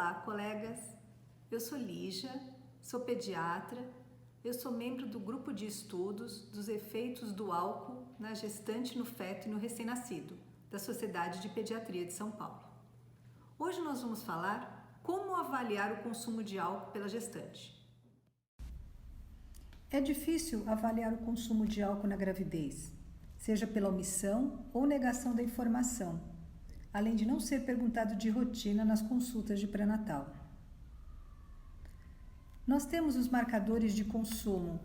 Olá, colegas! Eu sou Lígia, sou pediatra, eu sou membro do grupo de estudos dos efeitos do álcool na gestante, no feto e no recém-nascido, da Sociedade de Pediatria de São Paulo. Hoje nós vamos falar como avaliar o consumo de álcool pela gestante. É difícil avaliar o consumo de álcool na gravidez, seja pela omissão ou negação da informação, além de não ser perguntado de rotina nas consultas de pré-natal. Nós temos os marcadores de consumo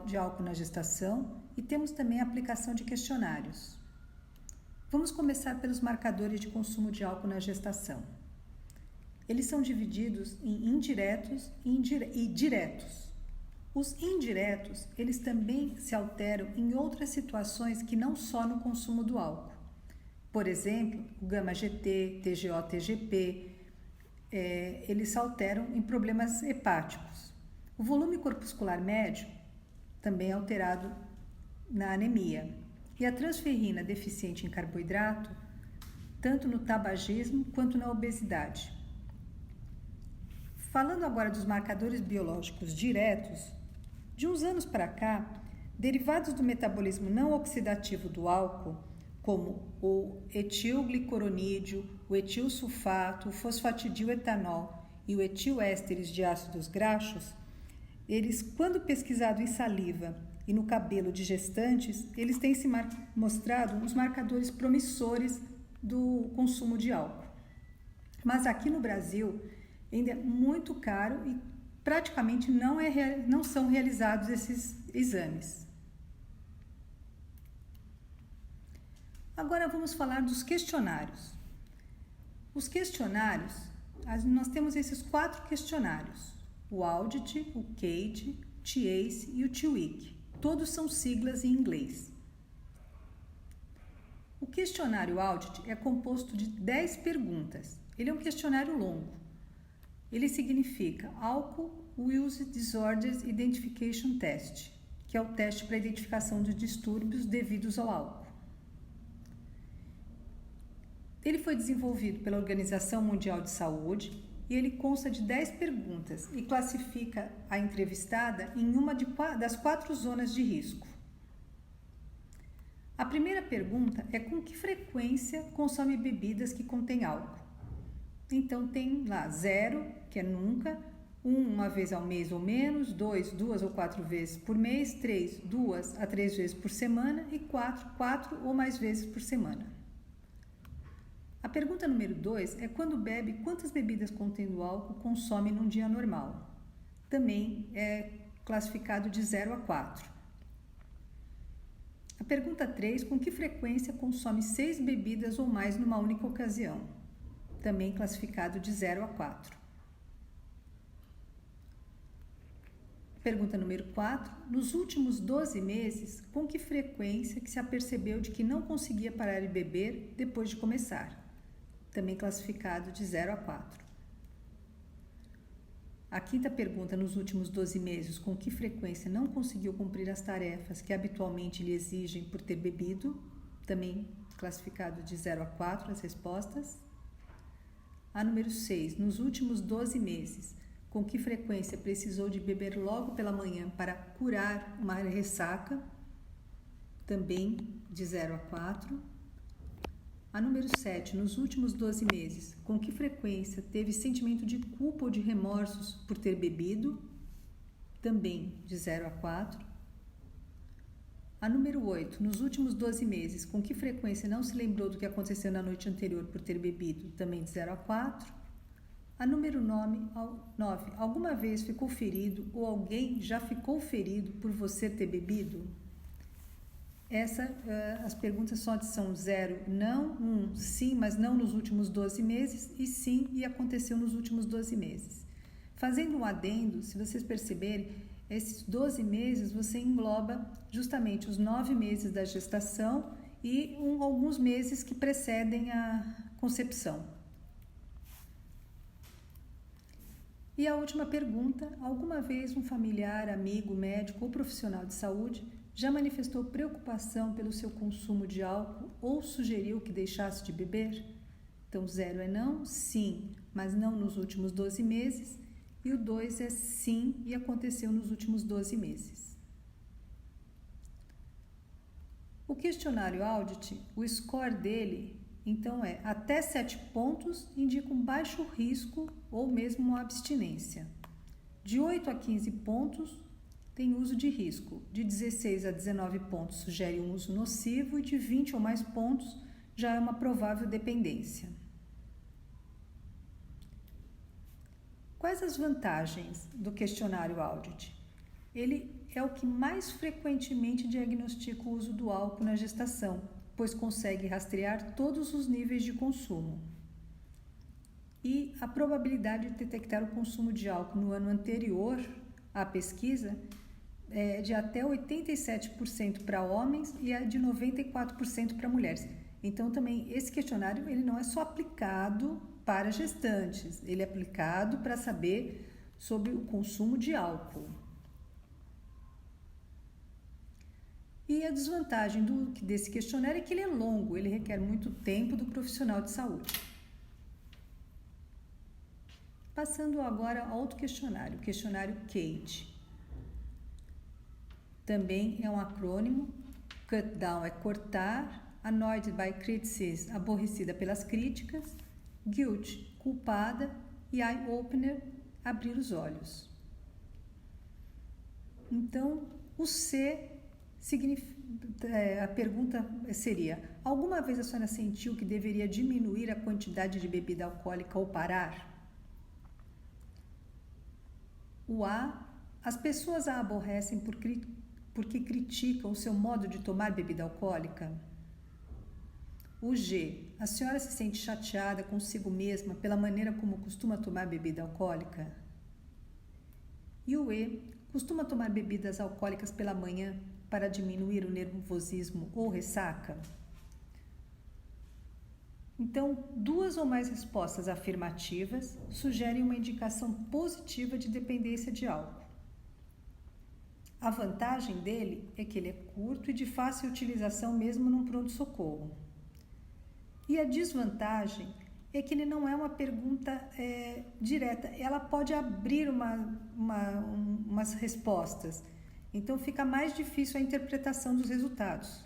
de álcool na gestação e temos também a aplicação de questionários. Vamos começar pelos marcadores de consumo de álcool na gestação. Eles são divididos em indiretos e diretos. Os indiretos, eles também se alteram em outras situações que não só no consumo do álcool. Por exemplo, o gama-GT, TGO, TGP, eles se alteram em problemas hepáticos. O volume corpuscular médio também é alterado na anemia. E a transferrina deficiente em carboidrato, tanto no tabagismo quanto na obesidade. Falando agora dos marcadores biológicos diretos, de uns anos para cá, derivados do metabolismo não oxidativo do álcool, como o etilglicoronídeo, o etilsulfato, o fosfatidiletanol e o etilésteres de ácidos graxos, eles, quando pesquisado em saliva e no cabelo de gestantes, eles têm se mostrado uns marcadores promissores do consumo de álcool. Mas aqui no Brasil, ainda é muito caro e praticamente não são realizados esses exames. Agora vamos falar dos questionários. Os questionários, nós temos esses 4 questionários: o AUDIT, o CADE, o TIACE e o TWIC. Todos são siglas em inglês. O questionário AUDIT é composto de 10 perguntas. Ele é um questionário longo. Ele significa Alcohol Use Disorders Identification Test, que é o teste para identificação de distúrbios devidos ao álcool. Ele foi desenvolvido pela Organização Mundial de Saúde e ele consta de 10 perguntas e classifica a entrevistada em uma das 4 zonas de risco. A primeira pergunta é com que frequência consome bebidas que contêm álcool. Então tem lá 0, que é nunca, 1, uma vez ao mês ou menos, 2, 2 ou 4 vezes por mês, 3, 2 a 3 vezes por semana e 4, 4 ou mais vezes por semana. A pergunta número 2 é quando bebe, quantas bebidas contendo álcool consome num dia normal. Também é classificado de 0 a 4. A pergunta 3, com que frequência consome 6 bebidas ou mais numa única ocasião. Também classificado de 0 a 4. Pergunta número 4, nos últimos 12 meses, com que frequência que se apercebeu de que não conseguia parar de beber depois de começar? Também classificado de 0 a 4. A quinta pergunta, nos últimos 12 meses, com que frequência não conseguiu cumprir as tarefas que habitualmente lhe exigem por ter bebido? Também classificado de 0 a 4 as respostas. A número 6, nos últimos 12 meses, com que frequência precisou de beber logo pela manhã para curar uma ressaca? Também de 0 a 4. A número 7, nos últimos 12 meses, com que frequência teve sentimento de culpa ou de remorsos por ter bebido? Também de 0 a 4. A número 8, nos últimos 12 meses, com que frequência não se lembrou do que aconteceu na noite anterior por ter bebido? Também de 0 a 4. A número 9, alguma vez ficou ferido ou alguém já ficou ferido por você ter bebido? As perguntas são 0, não, 1, sim, mas não nos últimos 12 meses, e sim, e aconteceu nos últimos 12 meses. Fazendo um adendo, se vocês perceberem, esses 12 meses você engloba justamente os 9 meses da gestação e alguns meses que precedem a concepção. E a última pergunta, alguma vez um familiar, amigo, médico ou profissional de saúde já manifestou preocupação pelo seu consumo de álcool ou sugeriu que deixasse de beber? Então, 0 é não, sim, mas não nos últimos 12 meses. E o 2 é sim e aconteceu nos últimos 12 meses. O questionário Audit, o score dele, então, é até 7 pontos indica um baixo risco ou mesmo uma abstinência. De 8 a 15 pontos tem uso de risco. De 16 a 19 pontos sugere um uso nocivo e de 20 ou mais pontos já é uma provável dependência. Quais as vantagens do questionário Audit? Ele é o que mais frequentemente diagnostica o uso do álcool na gestação, pois consegue rastrear todos os níveis de consumo. E a probabilidade de detectar o consumo de álcool no ano anterior à pesquisa é de até 87% para homens e de 94% para mulheres. Então, também, esse questionário ele não é só aplicado para gestantes, ele é aplicado para saber sobre o consumo de álcool. E a desvantagem desse questionário é que ele é longo, ele requer muito tempo do profissional de saúde. Passando agora a outro questionário, o questionário CAGE. Também é um acrônimo, cut down é cortar, annoyed by criticism, aborrecida pelas críticas, guilt, culpada e eye opener, abrir os olhos. Então, o C a pergunta seria: alguma vez a senhora sentiu que deveria diminuir a quantidade de bebida alcoólica ou parar? O A, as pessoas a aborrecem porque criticam o seu modo de tomar bebida alcoólica? O G, a senhora se sente chateada consigo mesma pela maneira como costuma tomar bebida alcoólica? E o E, costuma tomar bebidas alcoólicas pela manhã para diminuir o nervosismo ou ressaca? Então, 2 ou mais respostas afirmativas sugerem uma indicação positiva de dependência de álcool. A vantagem dele é que ele é curto e de fácil utilização mesmo num pronto-socorro. E a desvantagem é que ele não é uma pergunta direta, ela pode abrir umas respostas. Então, fica mais difícil a interpretação dos resultados.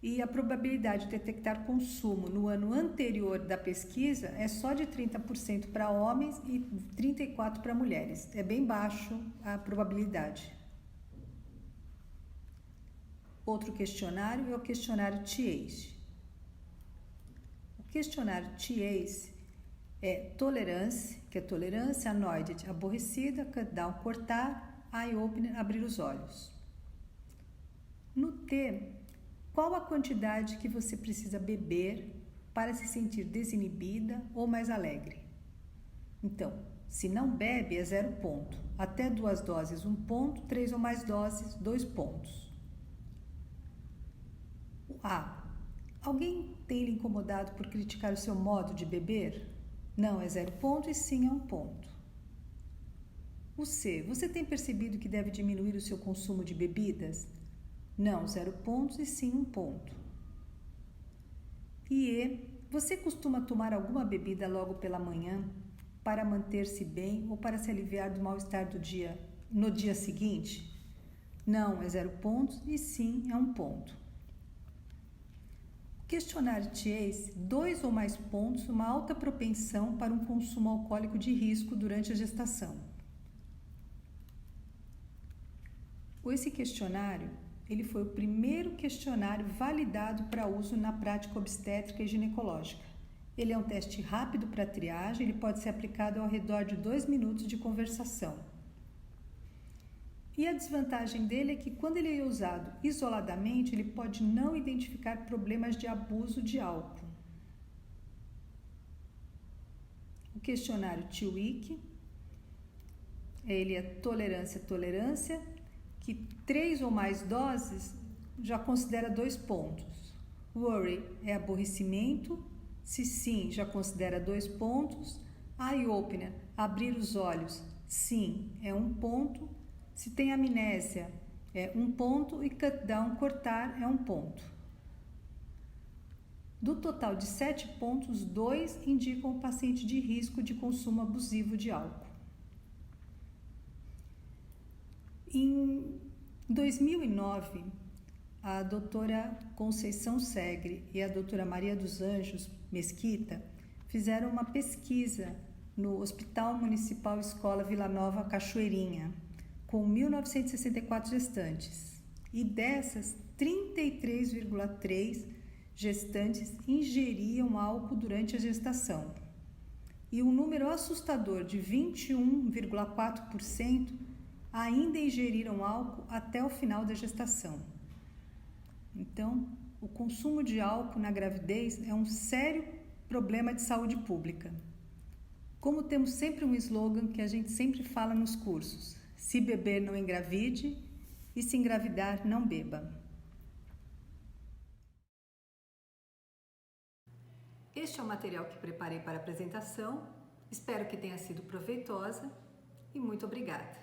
E a probabilidade de detectar consumo no ano anterior da pesquisa é só de 30% para homens e 34% para mulheres. É bem baixo a probabilidade. Outro questionário é o questionário TACE. O questionário TACE é tolerância, que é tolerância, annoyed, aborrecida, cut down, cortar, eye opener, abrir os olhos. No T, qual a quantidade que você precisa beber para se sentir desinibida ou mais alegre? Então, se não bebe é 0 ponto, até 2 doses 1 ponto, 3 ou mais doses 2 pontos. O A, alguém tem lhe incomodado por criticar o seu modo de beber? Não é 0 ponto e sim é 1 ponto. O C, você tem percebido que deve diminuir o seu consumo de bebidas? Não, 0 pontos e sim 1 ponto. E E, você costuma tomar alguma bebida logo pela manhã para manter-se bem ou para se aliviar do mal-estar no dia seguinte? Não, é 0 pontos e sim é 1 ponto. O questionário TACE, 2 ou mais pontos, uma alta propensão para um consumo alcoólico de risco durante a gestação. Esse questionário, ele foi o primeiro questionário validado para uso na prática obstétrica e ginecológica. Ele é um teste rápido para triagem, ele pode ser aplicado ao redor de 2 minutos de conversação. E a desvantagem dele é que quando ele é usado isoladamente, ele pode não identificar problemas de abuso de álcool. O questionário TWIC, ele é tolerância, que 3 ou mais doses já considera 2 pontos. Worry é aborrecimento, se sim, já considera 2 pontos. Eye opener, abrir os olhos, sim, é 1 ponto. Se tem amnésia, é 1 ponto. E cut down, cortar, é 1 ponto. Do total de 7 pontos, 2 indicam o paciente de risco de consumo abusivo de álcool. Em 2009, a doutora Conceição Segre e a doutora Maria dos Anjos Mesquita fizeram uma pesquisa no Hospital Municipal Escola Vila Nova Cachoeirinha, com 1.964 gestantes. E dessas, 33,3% gestantes ingeriam álcool durante a gestação. E um número assustador de 21,4% ainda ingeriram álcool até o final da gestação. Então, o consumo de álcool na gravidez é um sério problema de saúde pública. Como temos sempre um slogan que a gente sempre fala nos cursos: se beber, não engravide, e se engravidar, não beba. Este é o material que preparei para a apresentação. Espero que tenha sido proveitosa e muito obrigada.